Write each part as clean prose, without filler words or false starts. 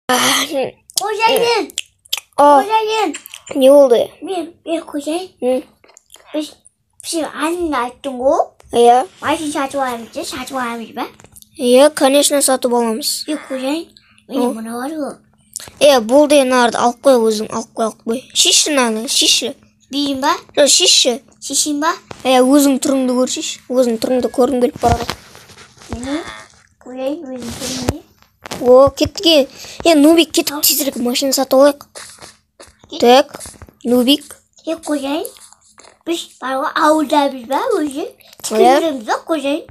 Kocaeli'nin. Aa, Kocaeli'nin. ne oldu? Bir Kocaeli. Hı. Biz anne açtın o. Ya. Maşin satı varmış be. Ya, конечно, satып alamыз. Bir Kocaeli. Benim buna var o. Бұл деген арды алып қой өзің, алып қой. Шешші наны, шешші. Biyim ba. Жоқ, шешші. Şişim ba. Өзің тұрыңды көр, шеш. Өзің тұрыңды көргім келіп барады. Ne? Kocaeli bizim turumda. О, кетті. Нубик, кетіп тезірек машина сатып алайық. Так, Нубик. Kocaeli. Biz bana avulda biz ba өзі. Tükürürümüz bak Kocaeli.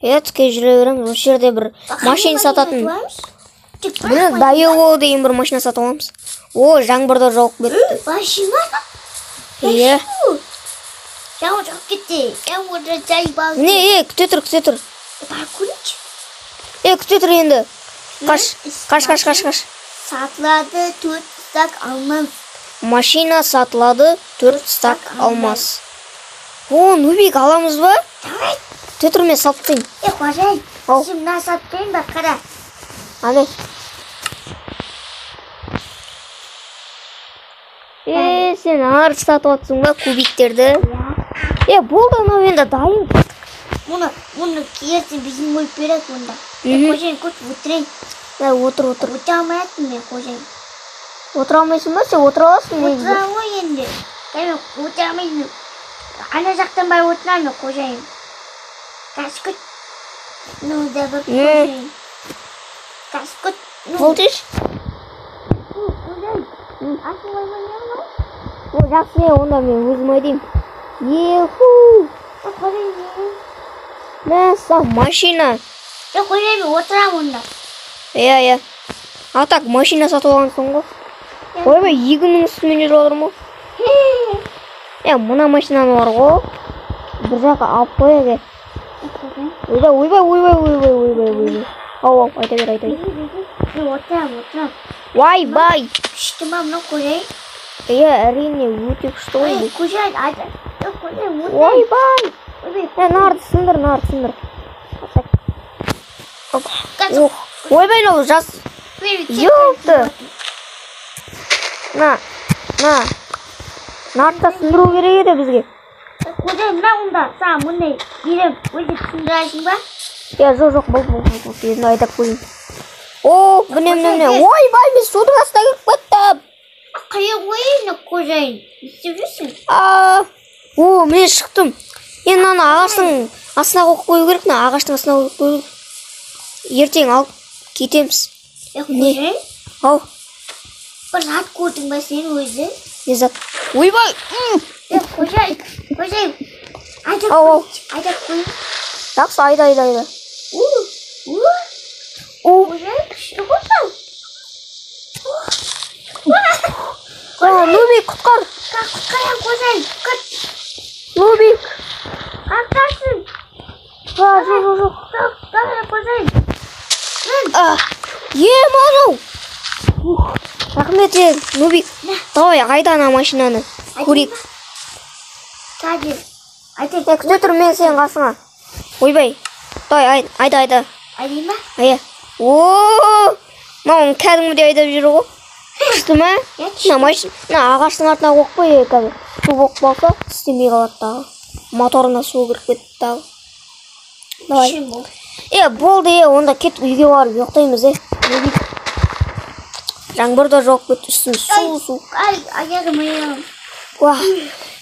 Тіке жүре береміз. Осы жерде бір машина сататын. Міне Дайо деген бір машина сатып аламыз. О, жаңбырда жауып кетті. Машина? Иә. Жаңбыр жауып кетті. Жаңбырда жай бар. Міне, күте тұр. Бар көрейінші. Күте тұр енді. Қаш. Satılады 4 stak almaz. Машина сатылады 4 стак алмас. О, Нубик аламыз ба? Давай. Күте тұр, мен салып тайын. Kocaeli. Al. Şimdi nasıl satayım bak kada. Ане. Сен ары сатып атсың ба кубиктерді? Болды, анау енді дайын. Bunu giyersin bizim koyup berek bunda. Kocaeli koç oturayım. Отыр. Oturamayatsın ben Kocaeli. Отыра алмайсың ба? Сен отыра аласың негізі. Oturamam o şimdi. Ben oturamayayım. Ana zaktan bari oturamam Kocaeli. Kaskut. Ne da bak Kocaeli. Kaskut. Болды еш? Kocaeli. Asıl oynayan var. О, жақсы, онда мен өзім айдайым. Еху! Kocaeli. Мәссаған машина. Kocaeli oturamam onda. Иә. А так, машина сатып алғансың ғой. Ойбай, 2000 үстімен жүріп алыр ма? Мына машинаны бар ғой. Бір жаққа алып қояды. Ойбай. Ау, айта бер. Oturam. Ойбай. Күшті ма мынау Kocaeli? Әрине, өте күшті ғой. Kocaeli ayda. Kocaeli oturam. Ойбай. Нарды сындыр. Ойбай, ол жас. Ёпты. На. Нарды сындыру керек еді бізге. Kocaeli мына онда саған мұндай берем өзі түсіндіресің ба? Жоқ, бұл. Енді айтап қойын. О, міне. Ойбай, мен судың астына кіріп кеттім. Қайық ойын Kocaeli. Не істеп жүрсің? О, мен шықтым. Енді ана ағаштың астына қойып қою керек, ағаштың астына қойып қою керек. Ертең алып кетеміз. Kocaeli? Ау. Бір зат көрдің ба сен өзі? Не зат? Ойбай! Kocaeli. Айтап қойын. Жақсы, айда. Kocaeli күшті қойсың. Нубик, құтқар. Құтқарам Kocaeli. Нубик. Қақтарсың. Жоқ. Давай Kocaeli. Анау. Рахмет, Нубик. Давай, айда ана машинаны. Көрейік. Қазір. Күте тұр, мен сен қасыңа. Ойбай. Давай, айда. Айдайын ба? О, маған кәдімгідей айдап жүр ғой. Күшті ма? Ағаштың артына қойып қой, қазір. Су болып қалса, істемей қалады дағы. Моторына су кіріп кетті дағы. Давай. Болды, онда кет үйге барып ұйықтаймыз, Жаңбыр да жауып кетті, үстіміз су. Аяғым.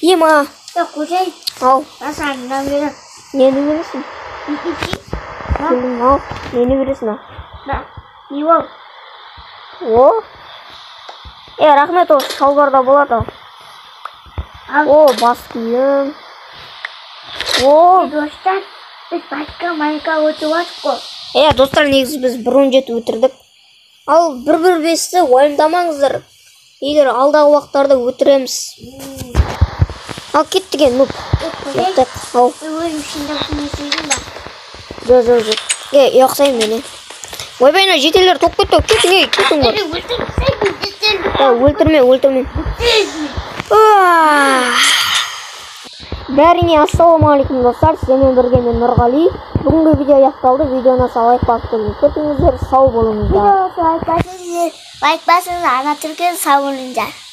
Ема. Kocaeli. Ау. Саған берем. Нені бересің? Ау, нені бересің? Не ол? О. Рахмет, ол шалбарда болады. О, бас киім. О. Достар, біз басқа өтіп жатық қой. Достар, негізі біз 1.17 өтірдік. Ал 1.15-ті уайымдамаңыздар. Егер алдағы уақыттарда өтіреміз. Ал кеттіген, нұп. Ау. Өзім шында күнесейдің ба? Жоқ. Ұяқсайым мені. Ойбай, жетелер тоқ кетті. Кетің бар. Өлтірме. Бәріңе ассалаумағалейкум достар, сіздермен бірге мен Нұрғали. Бүгінгі видео аяқталды. Видеоны лайк басып көріңіздер. Сау болыңыздар. лайк басыңыз, ана түрген сау болыңдар.